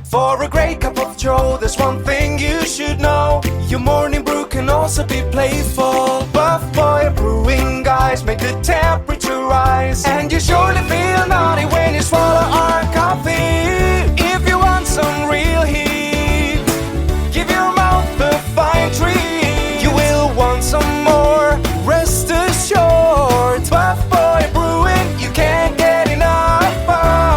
For a great cup of joe, there's one thing you should know. Your morning brew can also be playful. Buff Boy Brewing guys make the temperature rise. And you surely feel naughty when you swallow our coffee. If you want some real heat, give your mouth a fine treat. You will want some more, rest assured. Buff Boy Brewing, you can't get enough of.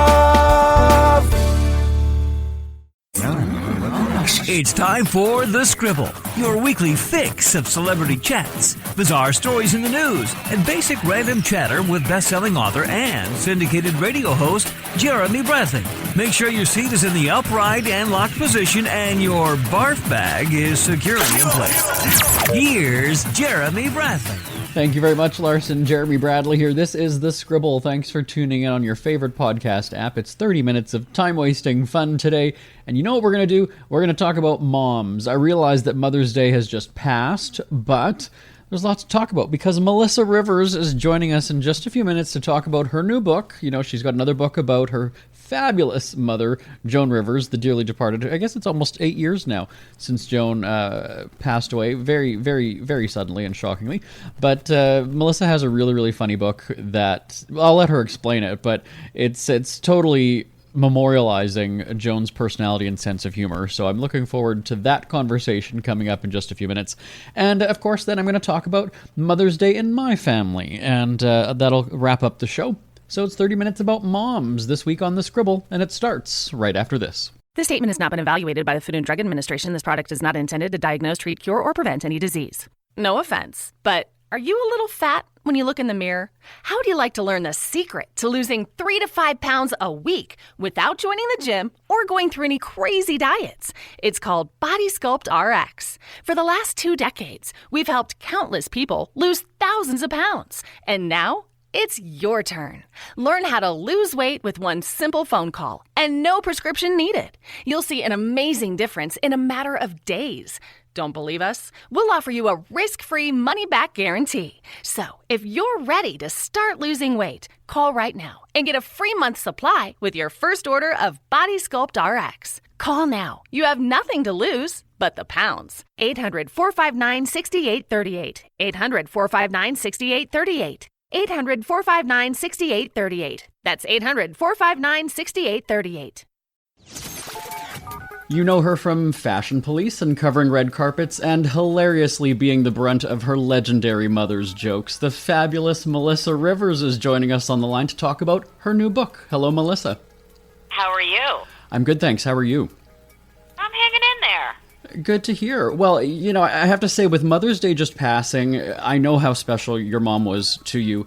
It's time for The Scribble, your weekly fix of celebrity chats, bizarre stories in the news, and basic random chatter with best-selling author and syndicated radio host Jeremy Bradley. Make sure your seat is in the upright and locked position and your barf bag is securely in place. Here's Jeremy Bradley. Thank you very much, Larson. Jeremy Bradley here. This is The Scribble. Thanks for tuning in on your favorite podcast app. It's 30 minutes of time-wasting fun today. And you know what we're going to do? We're going to talk about moms. I realize that Mother's Day has just passed, but there's lots to talk about because Melissa Rivers is joining us in just a few minutes to talk about her new book. You know, she's got another book about her fabulous mother, Joan Rivers, the dearly departed. I guess it's almost 8 years now since Joan passed away, very, very, very suddenly and shockingly. But Melissa has a really, really funny book that I'll let her explain it, but it's totally memorializing Joan's personality and sense of humor. So I'm looking forward to that conversation coming up in just a few minutes. And of course, then I'm going to talk about Mother's Day in my family, and that'll wrap up the show. So it's 30 minutes about moms this week on The Scribble, and it starts right after this. This statement has not been evaluated by the Food and Drug Administration. This product is not intended to diagnose, treat, cure, or prevent any disease. No offense, but are you a little fat when you look in the mirror? How would you like to learn the secret to losing 3 to 5 pounds a week without joining the gym or going through any crazy diets? It's called Body Sculpt RX. For the last 2 decades, we've helped countless people lose thousands of pounds. And now, it's your turn. Learn how to lose weight with one simple phone call and no prescription needed. You'll see an amazing difference in a matter of days. Don't believe us? We'll offer you a risk-free money-back guarantee. So, if you're ready to start losing weight, call right now and get a free month supply with your first order of Body Sculpt RX. Call now. You have nothing to lose but the pounds. 800-459-6838. 800-459-6838. 800-459-6838. That's 800-459-6838. You know her from Fashion Police and covering red carpets and hilariously being the brunt of her legendary mother's jokes. The fabulous Melissa Rivers is joining us on the line to talk about her new book. Hello, Melissa. How are you? I'm good, thanks. How are you? I'm hanging in there. Good to hear. Well, you know, I have to say, with Mother's Day just passing, I know how special your mom was to you.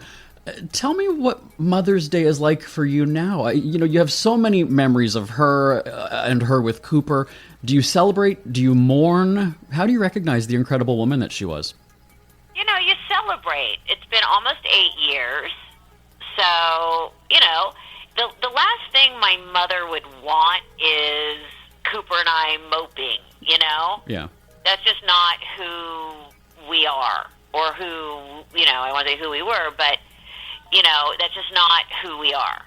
Tell me what Mother's Day is like for you now. You know, you have so many memories of her and her with Cooper. Do you celebrate? Do you mourn? How do you recognize the incredible woman that she was? You know, you celebrate. It's been almost 8 years. So, you know, the last thing my mother would want is Cooper and I moping, you know? Yeah. That's just not who we are, or who, you know, I want to say who we were, but, you know, that's just not who we are.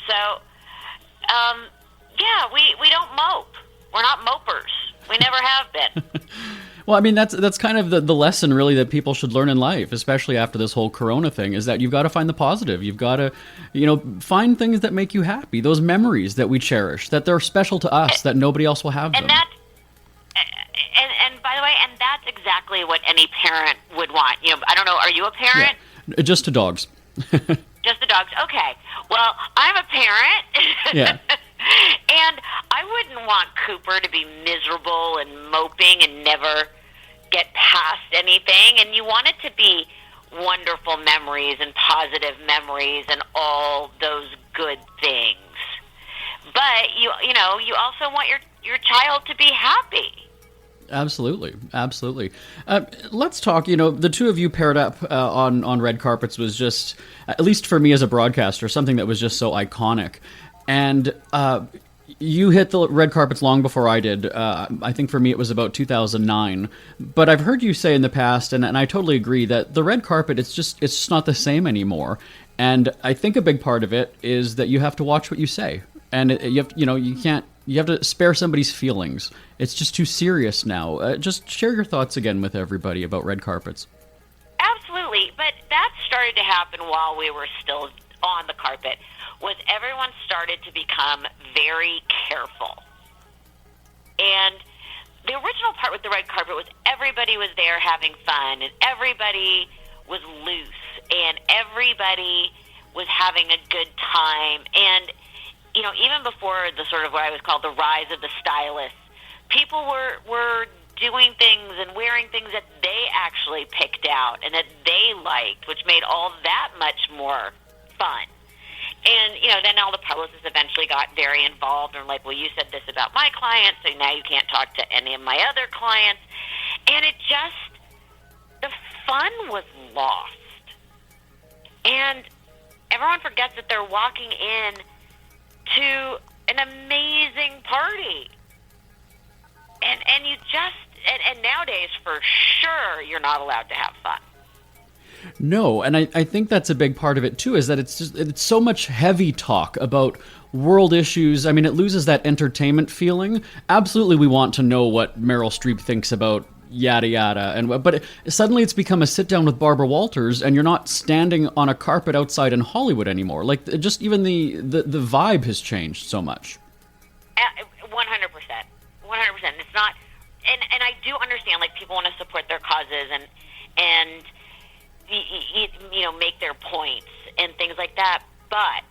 So, yeah, we don't mope. We're not mopers. We never have been. Well, I mean, that's kind of the lesson, really, that people should learn in life, especially after this whole Corona thing, is that you've got to find the positive. You've got to, you know, find things that make you happy, those memories that we cherish, that they're special to us, that nobody else will have them. And by the way, and that's exactly what any parent would want. You know, I don't know, are you a parent? Yeah. Just to dogs. Just the dogs? Okay. Well, I'm a parent. Yeah. And I wouldn't want Cooper to be miserable and moping and never get past anything. And you want it to be wonderful memories and positive memories and all those good things. But you know, you also want your child to be happy. Absolutely, absolutely. Let's talk. You know, the two of you paired up on red carpets was just, at least for me as a broadcaster, something that was just so iconic. And you hit the red carpets long before I did. I think for me it was about 2009. But I've heard you say in the past, and I totally agree, that the red carpet, it's just not the same anymore. And I think a big part of it is that you have to watch what you say. And you can't you have to spare somebody's feelings. It's just too serious now. Just share your thoughts again with everybody about red carpets. Absolutely, but that started to happen while we were still on the carpet, was everyone started to become very careful. And the original part with the red carpet was everybody was there having fun, and everybody was loose, and everybody was having a good time. And, you know, even before the sort of what I would call the rise of the stylists, people were doing things and wearing things that they actually picked out and that they liked, which made all that much more fun. And, you know, then all the publicists eventually got very involved and like, well, you said this about my clients, so now you can't talk to any of my other clients. And it just, the fun was lost. And everyone forgets that they're walking in to an amazing party. And you just, and nowadays, for sure, you're not allowed to have fun. No, and I think that's a big part of it too, is that it's so much heavy talk about world issues. I mean, it loses that entertainment feeling. Absolutely, we want to know what Meryl Streep thinks about yada yada, but suddenly it's become a sit down with Barbara Walters, and you're not standing on a carpet outside in Hollywood anymore. Like, just even the vibe has changed so much. 100%. 100%. It's not, and I do understand, like, people want to support their causes and you know, make their points and things like that, but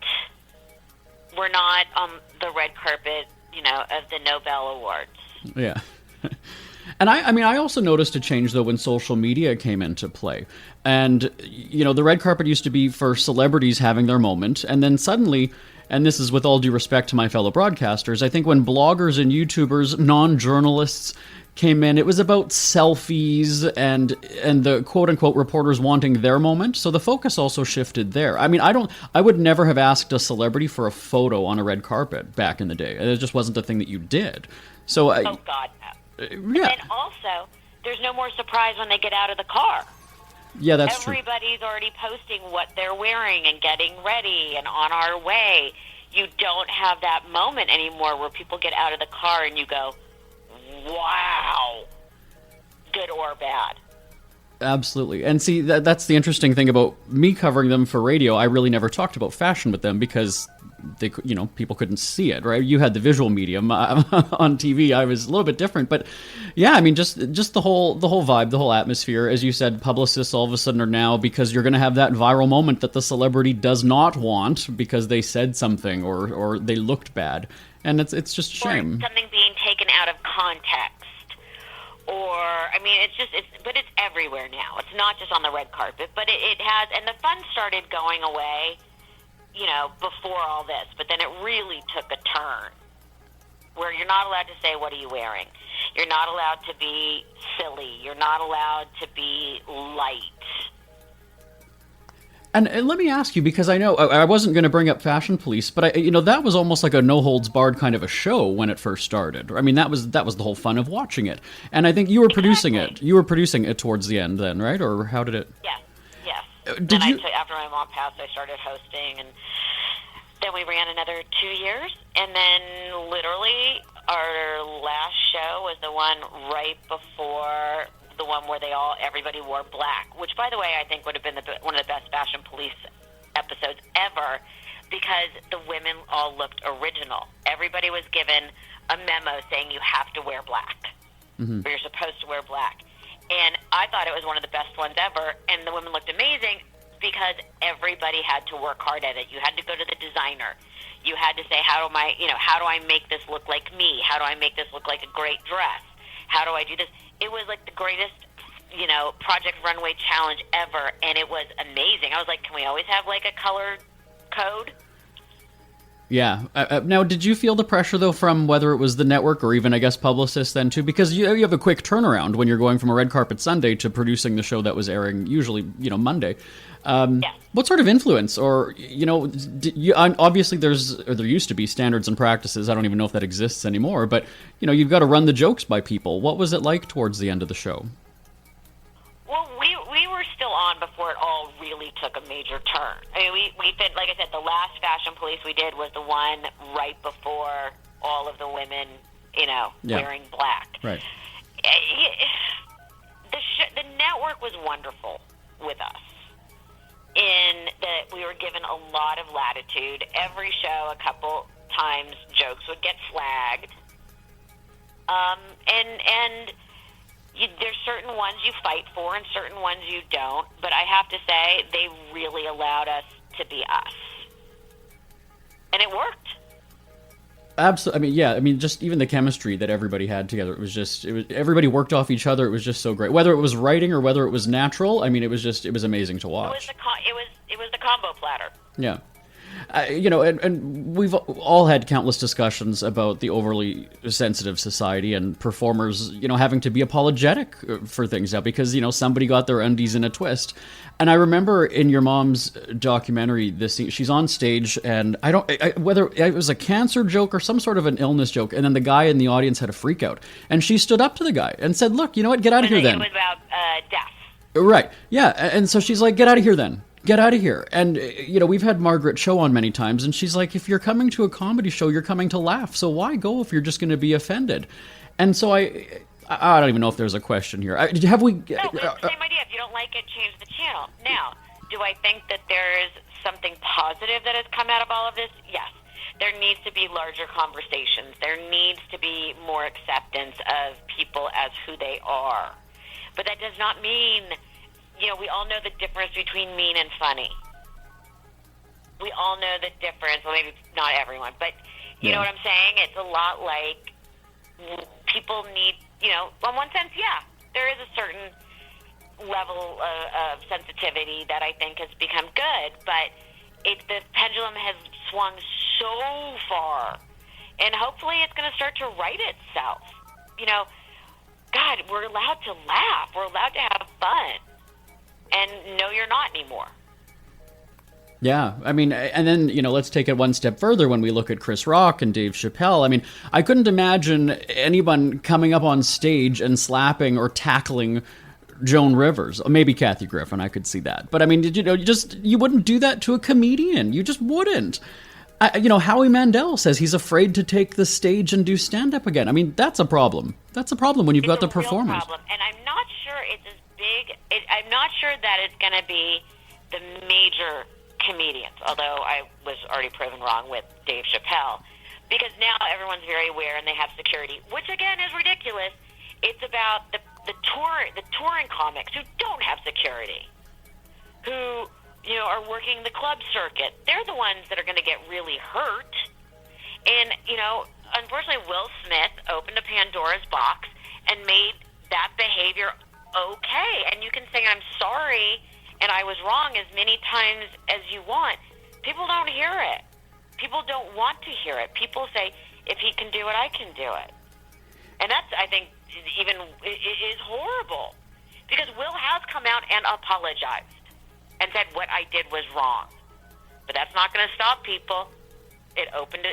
we're not on the red carpet, you know, of the Nobel Awards. Yeah. And I mean, I also noticed a change, though, when social media came into play. And, you know, the red carpet used to be for celebrities having their moment, and then suddenly, and this is with all due respect to my fellow broadcasters, I think when bloggers and YouTubers, non-journalists, came in, it was about selfies and the quote-unquote reporters wanting their moment, so the focus also shifted there. I mean, I would never have asked a celebrity for a photo on a red carpet back in the day. It just wasn't a thing that you did. So oh, God, no. Yeah. And then also, there's no more surprise when they get out of the car. Yeah, that's true. Everybody's already posting what they're wearing and getting ready and on our way. You don't have that moment anymore where people get out of the car and you go, wow, good or bad. Absolutely. And see, that's the interesting thing about me covering them for radio. I really never talked about fashion with them because they, you know, people couldn't see it, right? You had the visual medium on TV. I was a little bit different, but yeah, I mean, just the whole vibe, the whole atmosphere. As you said, publicists all of a sudden are now, because you're going to have that viral moment that the celebrity does not want because they said something or they looked bad, and it's just a shame. Or something being taken out of context. Or, I mean, but it's everywhere now. It's not just on the red carpet, but it has, and the fun started going away, you know, before all this, but then it really took a turn where you're not allowed to say, what are you wearing? You're not allowed to be silly. You're not allowed to be light. And let me ask you, because I know I wasn't going to bring up Fashion Police, but you know, that was almost like a no holds barred kind of a show when it first started. I mean, that was the whole fun of watching it. And I think you were producing it. You were producing it towards the end, then, right? Or how did it? Yes. After my mom passed, I started hosting, and then we ran another 2 years, and then literally our last show was the one right before the one where everybody wore black, which, by the way, I think would have been one of the best Fashion Police episodes ever, because the women all looked original. Everybody was given a memo saying you have to wear black, or you're supposed to wear black. And I thought it was one of the best ones ever, and the women looked amazing because everybody had to work hard at it. You had to go to the designer. You had to say, how do I make this look like me? How do I make this look like a great dress? How do I do this? It was like the greatest, you know, Project Runway challenge ever, and it was amazing. I was like, can we always have like a color code? Yeah. Now, did you feel the pressure, though, from whether it was the network or even, I guess, publicists then, too? Because you have a quick turnaround when you're going from a red carpet Sunday to producing the show that was airing usually, you know, Monday. Yes. What sort of influence, or, you know, obviously there used to be standards and practices. I don't even know if that exists anymore, but, you know, you've got to run the jokes by people. What was it like towards the end of the show? Well, we were still on before it all really took a major turn. I mean, we did, like I said, the last Fashion Police we did was the one right before all of the women, Yeah. wearing black. Right. The network was wonderful with us in that we were given a lot of latitude. Every show, a couple times, jokes would get flagged. There's certain ones you fight for and certain ones you don't. But I have to say, they really allowed us to be us. And it worked. Absolutely. I mean, just even the chemistry that everybody had together, everybody worked off each other. It was just so great. Whether it was writing or whether it was natural, I mean, it was amazing to watch. It was the combo platter. Yeah. And we've all had countless discussions about the overly sensitive society and performers, having to be apologetic for things now because, somebody got their undies in a twist. And I remember in your mom's documentary, this scene, she's on stage and whether it was a cancer joke or some sort of an illness joke. And then the guy in the audience had a freak out and she stood up to the guy and said, look, you know what? Get out of here then. It was about death. Right. Yeah. And so she's like, get out of here then. Get out of here. And, we've had Margaret Cho on many times, and she's like, if you're coming to a comedy show, you're coming to laugh. So why go if you're just going to be offended? And so I don't even know if there's a question here. Have we... No, it's the same idea. If you don't like it, change the channel. Now, do I think that there is something positive that has come out of all of this? Yes. There needs to be larger conversations. There needs to be more acceptance of people as who they are. But that does not mean... we all know the difference between mean and funny. We all know the difference. Well, maybe not everyone, but you know what I'm saying? It's a lot like people need, in one sense, there is a certain level of sensitivity that I think has become good, but the pendulum has swung so far, and hopefully it's going to start to right itself. God, we're allowed to laugh. We're allowed to have fun. And no, you're not anymore. Yeah, I mean, and then, let's take it one step further when we look at Chris Rock and Dave Chappelle. I mean, I couldn't imagine anyone coming up on stage and slapping or tackling Joan Rivers. Maybe Kathy Griffin, I could see that. But I mean, you wouldn't do that to a comedian. You just wouldn't. Howie Mandel says he's afraid to take the stage and do stand-up again. I mean, that's a problem. That's a problem when you've got the performers. It's a real problem, and I'm not sure it's as big. I'm not sure that it's going to be the major comedians, although I was already proven wrong with Dave Chappelle, because now everyone's very aware and they have security, which again is ridiculous. It's about the touring comics who don't have security, who are working the club circuit. They're the ones that are going to get really hurt. And unfortunately, Will Smith opened a Pandora's box and made that behavior okay. And you can say, I'm sorry and I was wrong as many times as you want. People don't hear it. People don't want to hear it. People say, if he can do it, I can do it. And that's, I think, even is horrible. Because Will has come out and apologized and said what I did was wrong. But that's not going to stop people. It opened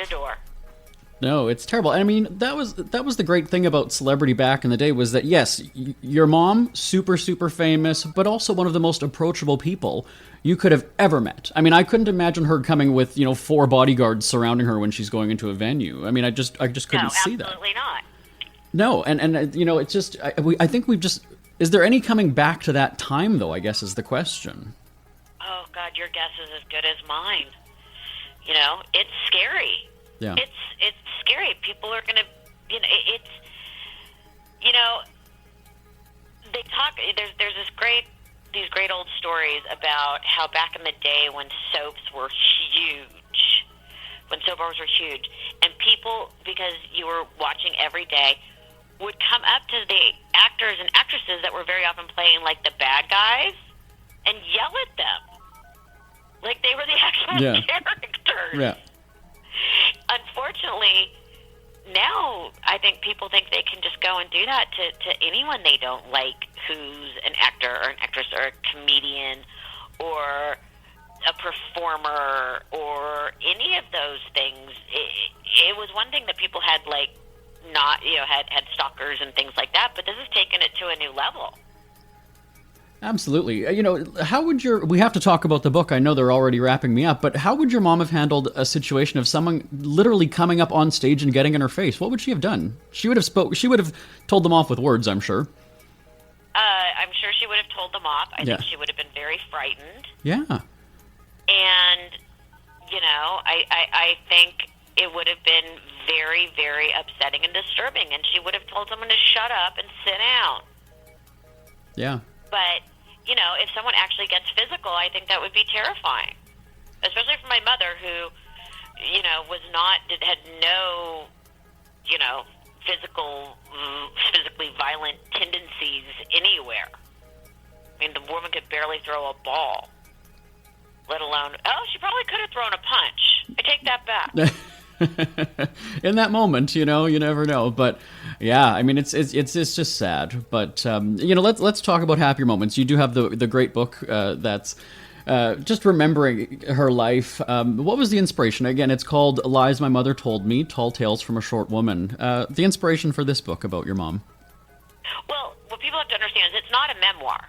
a door. No, it's terrible. I mean, that was the great thing about celebrity back in the day was that, yes, your mom, super, super famous, but also one of the most approachable people you could have ever met. I mean, I couldn't imagine her coming with, 4 bodyguards surrounding her when she's going into a venue. I mean, I just couldn't see that. Absolutely not. No, and it's just, I think we've just, is there any coming back to that time, though, I guess is the question. Oh, God, your guess is as good as mine. It's scary. Yeah. It's scary. People are going to, they talk, there's these great old stories about how back in the day when soaps were huge, when soap operas were huge, and people, because you were watching every day, would come up to the actors and actresses that were very often playing like the bad guys and yell at them. Like they were the actual characters. Yeah. Unfortunately, now I think people think they can just go and do that to anyone they don't like who's an actor or an actress or a comedian or a performer or any of those things. It was one thing that people had had stalkers and things like that, but this has taken it to a new level. Absolutely. How would we have to talk about the book. I know they're already wrapping me up, but how would your mom have handled a situation of someone literally coming up on stage and getting in her face? What would she have done? She would have told them off with words, I'm sure. I'm sure she would have told them off. I think she would have been very frightened. Yeah. And, I think it would have been very, very upsetting and disturbing. And she would have told someone to shut up and sit down. Yeah. But, if someone actually gets physical, I think that would be terrifying. Especially for my mother who, had no, physically violent tendencies anywhere. I mean, the woman could barely throw a ball, let alone, she probably could have thrown a punch. I take that back. In that moment, you never know. But yeah, I mean, it's just sad. But let's talk about happier moments. You do have the great book that's just remembering her life. What was the inspiration? Again, it's called Lies My Mother Told Me, Tall Tales from a Short Woman. The inspiration for this book about your mom. Well, what people have to understand is it's not a memoir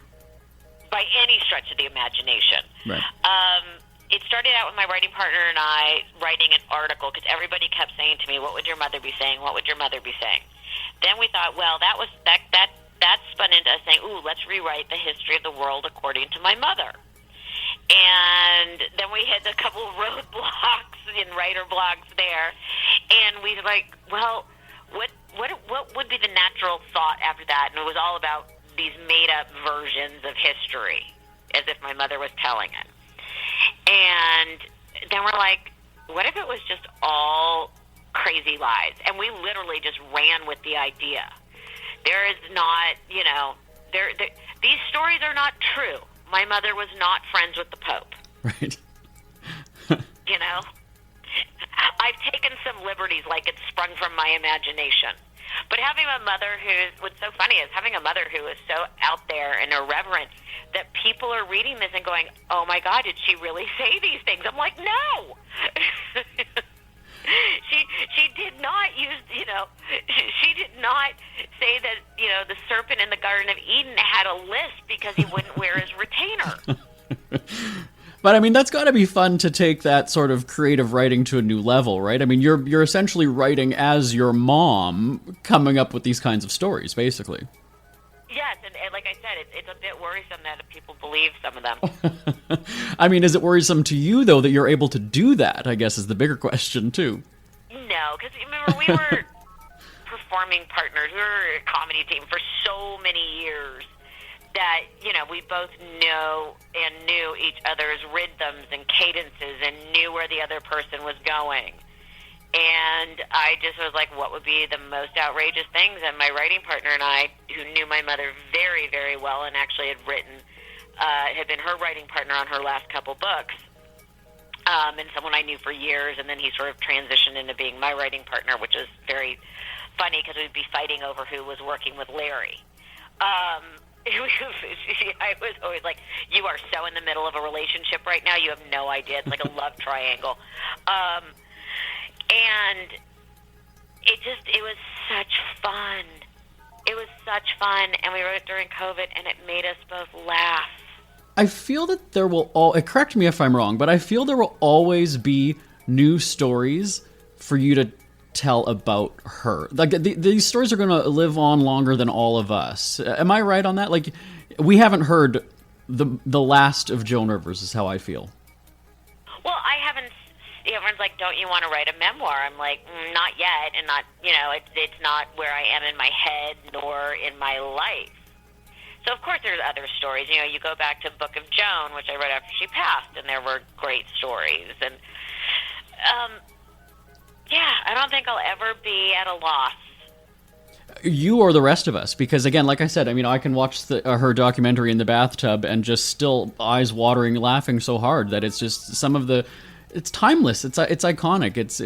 by any stretch of the imagination. Right. It started out with my writing partner and I writing an article because everybody kept saying to me, "What would your mother be saying? What would your mother be saying?" Then we thought, well, that spun into us saying, "Ooh, let's rewrite the history of the world according to my mother." And then we hit a couple of roadblocks and writer blocks there, and we were like, well, what would be the natural thought after that? And it was all about these made-up versions of history, as if my mother was telling it. And then we're like, what if it was just all crazy lies? And we literally just ran with the idea. There is not, these stories are not true. My mother was not friends with the Pope. Right. I've taken some liberties like it's sprung from my imagination. But having a mother what's so funny is having a mother who is so out there and irreverent that people are reading this and going, oh my God, did she really say these things? I'm like, no. She did not use, she did not say that, the serpent in the Garden of Eden had a lisp because he wouldn't wear his retainer. But I mean, that's got to be fun to take that sort of creative writing to a new level, right? I mean, you're essentially writing as your mom, coming up with these kinds of stories, basically. Yes, and like I said, it's a bit worrisome that people believe some of them. I mean, is it worrisome to you, though, that you're able to do that, I guess, is the bigger question, too? No, because remember, we were performing partners. We were a comedy team for so many years that, we both know and knew each other's rhythms and cadences and knew where the other person was going. And I just was like, what would be the most outrageous things? And my writing partner and I, who knew my mother very, very well and actually had been her writing partner on her last couple books, and someone I knew for years, and then he sort of transitioned into being my writing partner, which is very funny because we'd be fighting over who was working with Larry. I was always like, you are so in the middle of a relationship right now, you have no idea. It's like a love triangle. And it was such fun. It was such fun, and we wrote it during COVID, and it made us both laugh. I feel that there will correct me if I'm wrong, but I feel there will always be new stories for you to tell about her. Like, these stories are going to live on longer than all of us. Am I right on that? Like, we haven't heard the last of Joan Rivers, is how I feel. Well, I haven't. Everyone's like, don't you want to write a memoir? I'm like, not yet, and not, it's not where I am in my head nor in my life. So, of course, there's other stories. You go back to Book of Joan, which I read after she passed, and there were great stories. And, I don't think I'll ever be at a loss. You or the rest of us, because, again, like I said, I mean, I can watch her documentary in the bathtub and just still eyes watering, laughing so hard that it's just some of the... It's timeless. It's iconic. It's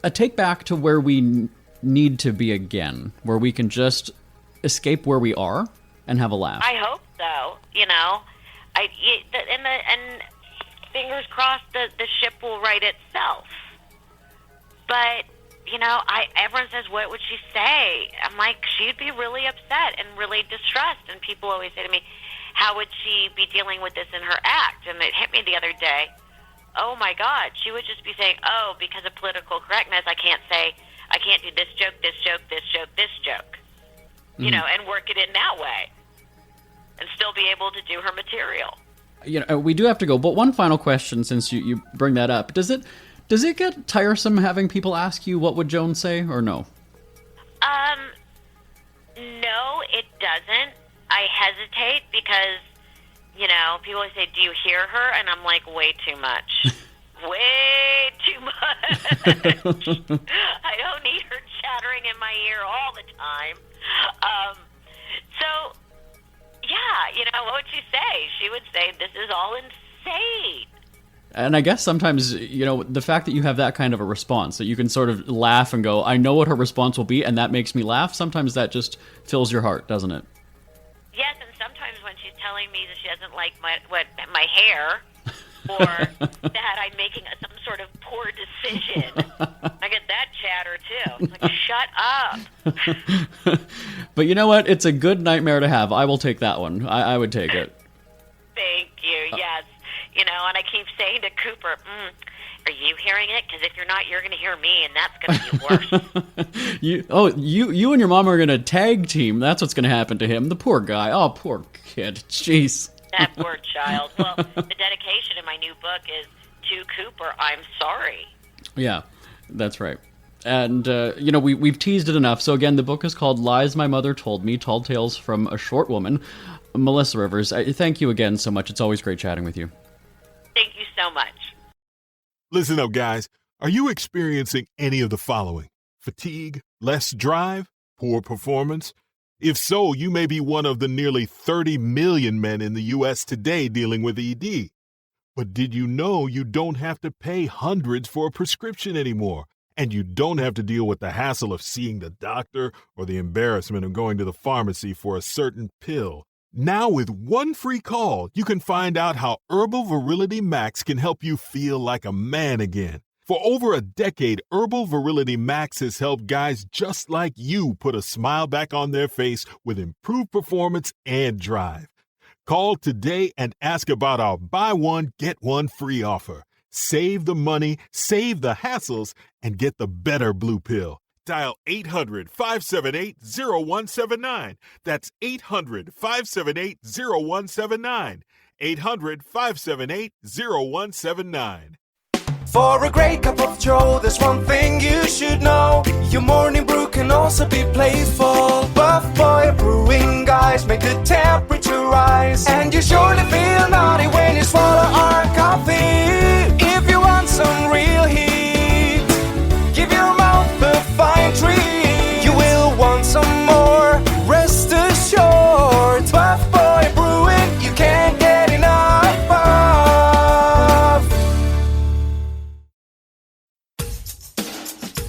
a take back to where we need to be again, where we can just escape where we are and have a laugh. I hope so. And fingers crossed the ship will right itself. But everyone says, what would she say? I'm like, she'd be really upset and really distressed. And people always say to me, how would she be dealing with this in her act? And it hit me the other day. Oh my God, she would just be saying, oh, because of political correctness, I can't do this joke, this joke, this joke, this joke. And work it in that way. And still be able to do her material. We do have to go, but one final question since you bring that up. Does it get tiresome having people ask you what would Joan say, or no? No, it doesn't. I hesitate because, people always say, do you hear her? And I'm like, way too much. Way too much. I don't need her chattering in my ear all the time. So, yeah, what would she say? She would say, this is all insane. And I guess sometimes, the fact that you have that kind of a response, that you can sort of laugh and go, I know what her response will be, and that makes me laugh, sometimes that just fills your heart, doesn't it? Yes, and sometimes when she's telling me that she doesn't like my hair, or that I'm making some sort of poor decision, I get that chatter too. It's like, shut up. But you know what? It's a good nightmare to have. I will take that one. I would take it. Thank you, yes. And I keep saying to Cooper, are you hearing it? Because if you're not, you're going to hear me, and that's going to be worse. You and your mom are going to tag team. That's what's going to happen to him. The poor guy. Oh, poor kid. Jeez. That poor child. Well, the dedication in my new book is, to Cooper, I'm sorry. Yeah, that's right. And, we've teased it enough. So, again, the book is called Lies My Mother Told Me, Tall Tales from a Short Woman. Melissa Rivers, thank you again so much. It's always great chatting with you. Thank you so much. Listen up, guys. Are you experiencing any of the following? Fatigue, less drive, poor performance? If so, you may be one of the nearly 30 million men in the U.S. today dealing with ED. But did you know you don't have to pay hundreds for a prescription anymore? And you don't have to deal with the hassle of seeing the doctor or the embarrassment of going to the pharmacy for a certain pill. Now with one free call, you can find out how Herbal Virility Max can help you feel like a man again. For over a decade, Herbal Virility Max has helped guys just like you put a smile back on their face with improved performance and drive. Call today and ask about our buy one, get one free offer. Save the money, save the hassles, and get the better blue pill. Dial 800-578-0179. That's 800-578-0179. 800-578-0179. For a great cup of joe, there's one thing you should know. Your morning brew can also be playful. Buff Boy Brewing guys make the temperature rise. And you surely feel naughty when you swallow our coffee. If you want some real heat, give your mouth a fine treat. You will want some more, rest assured. Buff Boy Brewing, you can't get enough of.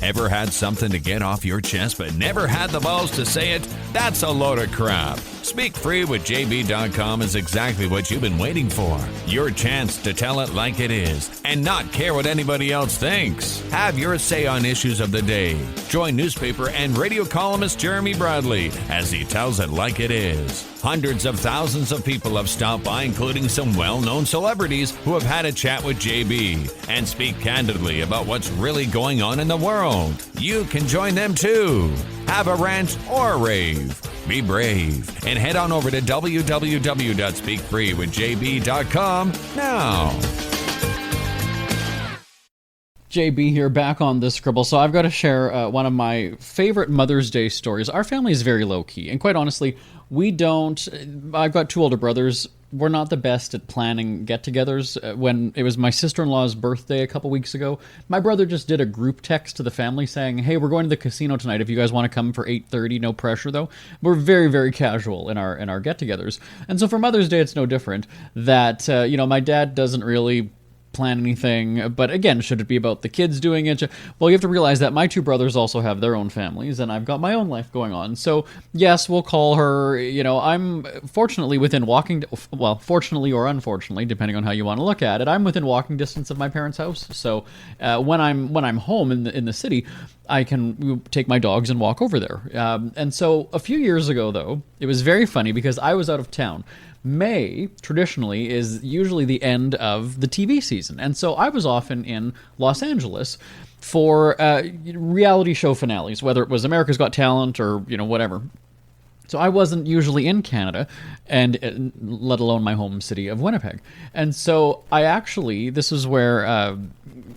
Ever had something to get off your chest but never had the balls to say it? That's a load of crap. Speak Free with JB.com is exactly what you've been waiting for. Your chance to tell it like it is and not care what anybody else thinks. Have your say on issues of the day. Join newspaper and radio columnist Jeremy Bradley as he tells it like it is. Hundreds of thousands of people have stopped by, including some well-known celebrities who have had a chat with JB and speak candidly about what's really going on in the world. You can join them too. Have a rant or a rave. Be brave and head on over to www.speakfreewithjb.com now. JB here, back on the Scribble. So I've got to share one of my favorite Mother's Day stories. Our family is very low-key, and quite honestly, I've got two older brothers. We're not the best at planning get-togethers. When it was my sister-in-law's birthday a couple weeks ago, my brother just did a group text to the family saying, hey, we're going to the casino tonight if you guys want to come for 8:30, no pressure though. We're very, very casual in our get-togethers. And so for Mother's Day, it's no different. That, my dad doesn't really plan anything. But again, should it be about the kids doing it? Well, you have to realize that my two brothers also have their own families, and I've got my own life going on. So yes, we'll call her. I'm fortunately within fortunately or unfortunately, depending on how you want to look at it, I'm within walking distance of my parents' house. So when I'm home in the city, I can take my dogs and walk over there. And so a few years ago, though, it was very funny because I was out of town. May, traditionally, is usually the end of the TV season. And so I was often in Los Angeles for reality show finales, whether it was America's Got Talent or, whatever. So I wasn't usually in Canada, and let alone my home city of Winnipeg. And so this is where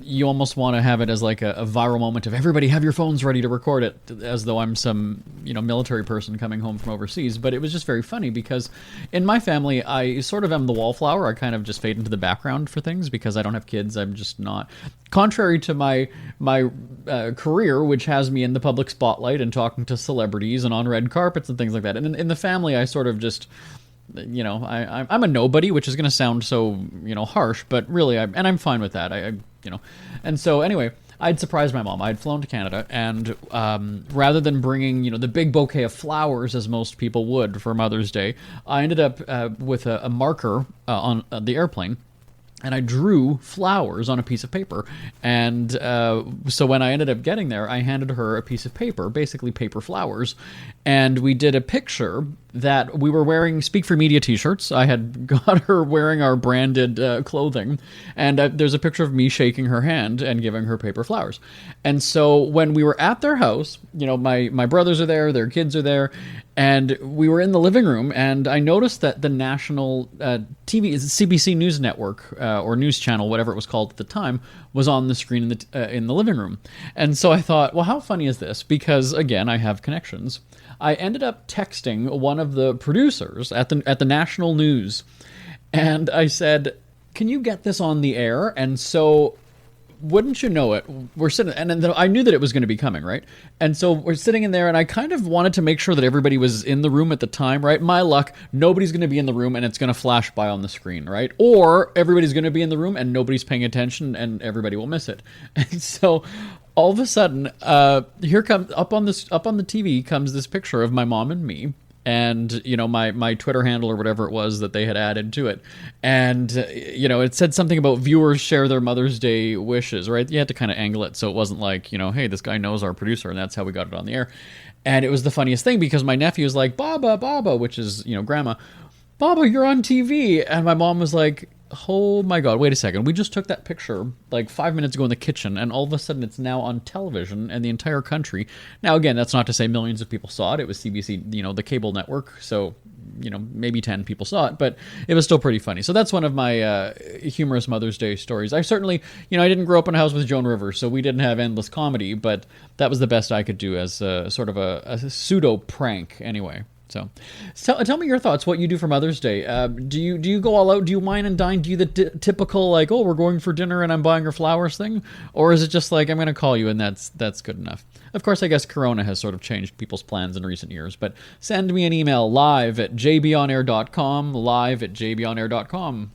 you almost want to have it as like a viral moment of everybody have your phones ready to record it, as though I'm some military person coming home from overseas. But it was just very funny because in my family, I sort of am the wallflower. I kind of just fade into the background for things because I don't have kids. I'm just not. Contrary to my career, which has me in the public spotlight and talking to celebrities and on red carpets and things like that. And in the family, I sort of just, I'm a nobody, which is going to sound so, harsh, but really, I'm fine with that. And so anyway, I'd surprised my mom. I'd flown to Canada, and rather than bringing, the big bouquet of flowers as most people would for Mother's Day, I ended up with a marker on the airplane. And I drew flowers on a piece of paper. And so when I ended up getting there, I handed her a piece of paper, basically paper flowers. And we did a picture that we were wearing Speak for Media t-shirts. I had got her wearing our branded clothing. And there's a picture of me shaking her hand and giving her paper flowers. And so when we were at their house, my brothers are there, their kids are there. And we were in the living room, and I noticed that the national TV, CBC News Network, or news channel, whatever it was called at the time, was on the screen in the living room. And so I thought, well, how funny is this? Because, again, I have connections. I ended up texting one of the producers at the national news, and I said, can you get this on the air? And so, wouldn't you know it, we're sitting, and then I knew that it was going to be coming, right? And so we're sitting in there, and I kind of wanted to make sure that everybody was in the room at the time, right? My luck, nobody's going to be in the room, and it's going to flash by on the screen, right? Or everybody's going to be in the room, and nobody's paying attention, and everybody will miss it. And so all of a sudden, here comes up on the TV comes this picture of my mom and me. And, my Twitter handle or whatever it was that they had added to it. And, it said something about viewers share their Mother's Day wishes, right? You had to kind of angle it so it wasn't like, hey, this guy knows our producer, and that's how we got it on the air. And it was the funniest thing because my nephew was like, Baba, which is, grandma, Baba, you're on TV. And my mom was like, oh my God, wait a second. We just took that picture like 5 minutes ago in the kitchen, and all of a sudden it's now on television and the entire country. Now, again, that's not to say millions of people saw it. It was CBC, the cable network. So, maybe 10 people saw it, but it was still pretty funny. So that's one of my humorous Mother's Day stories. I certainly, I didn't grow up in a house with Joan Rivers, so we didn't have endless comedy, but that was the best I could do as sort of a pseudo prank anyway. So tell me your thoughts, what you do for Mother's Day. Do you go all out? Do you wine and dine? Do you the typical, like, oh, we're going for dinner and I'm buying her flowers thing? Or is it just like, I'm going to call you and that's good enough? Of course, I guess Corona has sort of changed people's plans in recent years, but send me an email live@jbonair.com, live@jbonair.com.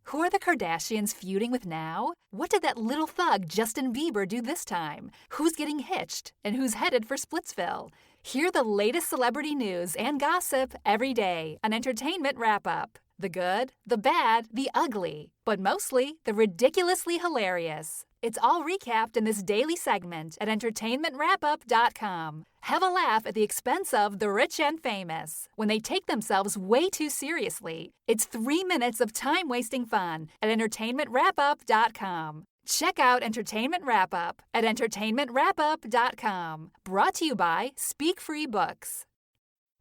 Who are the Kardashians feuding with now? What did that little thug Justin Bieber do this time? Who's getting hitched? And who's headed for Splitsville? Hear the latest celebrity news and gossip every day on Entertainment Wrap-Up. The good, the bad, the ugly, but mostly the ridiculously hilarious. It's all recapped in this daily segment at entertainmentwrapup.com. Have a laugh at the expense of the rich and famous when they take themselves way too seriously. It's 3 minutes of time-wasting fun at entertainmentwrapup.com. Check out Entertainment Wrap-Up at entertainmentwrapup.com. Brought to you by Speak Free Books.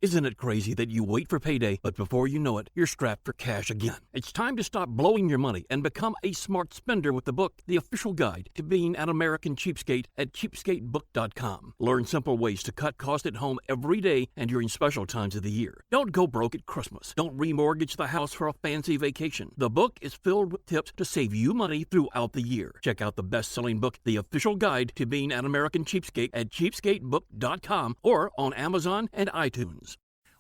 Isn't it crazy that you wait for payday, but before you know it, you're strapped for cash again? It's time to stop blowing your money and become a smart spender with the book, The Official Guide to Being an American Cheapskate at cheapskatebook.com. Learn simple ways to cut costs at home every day and during special times of the year. Don't go broke at Christmas. Don't remortgage the house for a fancy vacation. The book is filled with tips to save you money throughout the year. Check out the best-selling book, The Official Guide to Being an American Cheapskate at cheapskatebook.com or on Amazon and iTunes.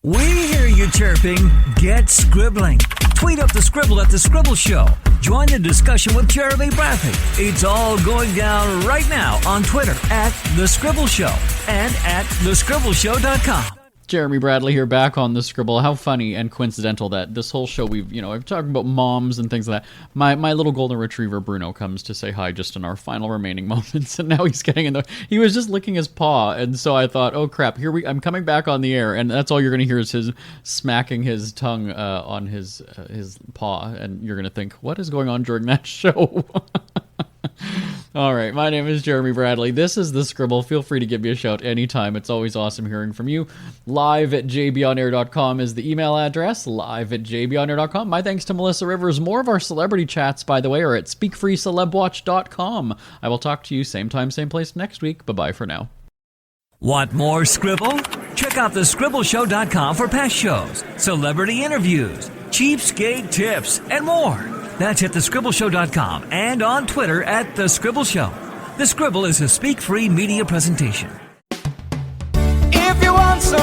We hear you chirping. Get scribbling. Tweet up the Scribble at The Scribble Show. Join the discussion with Jeremy Bradley. It's all going down right now on Twitter at The Scribble Show and at thescribbleshow.com. Jeremy Bradley here, back on The Scribble. How funny and coincidental that this whole show I've talked about moms and things like that. My little golden retriever Bruno comes to say hi just in our final remaining moments, and now he's getting he was just licking his paw, and so I thought, oh crap, I'm coming back on the air, and that's all you're going to hear is his smacking his tongue on his paw, and you're going to think, what is going on during that show? All right, my name is Jeremy Bradley. This is The Scribble. Feel free to give me a shout anytime. It's always awesome hearing from you. live@jbonair.com is the email address, live@jbonair.com. My thanks to Melissa Rivers. More of our celebrity chats, by the way, are at speakfreecelebwatch.com. I will talk to you same time, same place next week. Bye-bye for now. Want more Scribble? Check out thescribbleshow.com for past shows, celebrity interviews, cheapskate tips, and more. That's at thescribbleshow.com and on Twitter at The Scribble Show. The Scribble is a Speak Free media presentation. If you want some